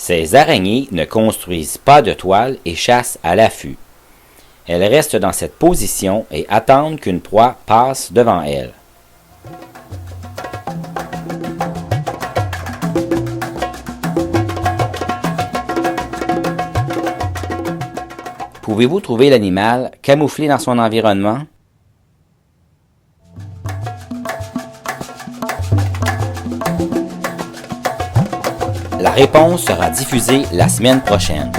Ces araignées ne construisent pas de toile et chassent à l'affût. Elles restent dans cette position et attendent qu'une proie passe devant elles. Pouvez-vous trouver l'animal camouflé dans son environnement? La réponse sera diffusée la semaine prochaine.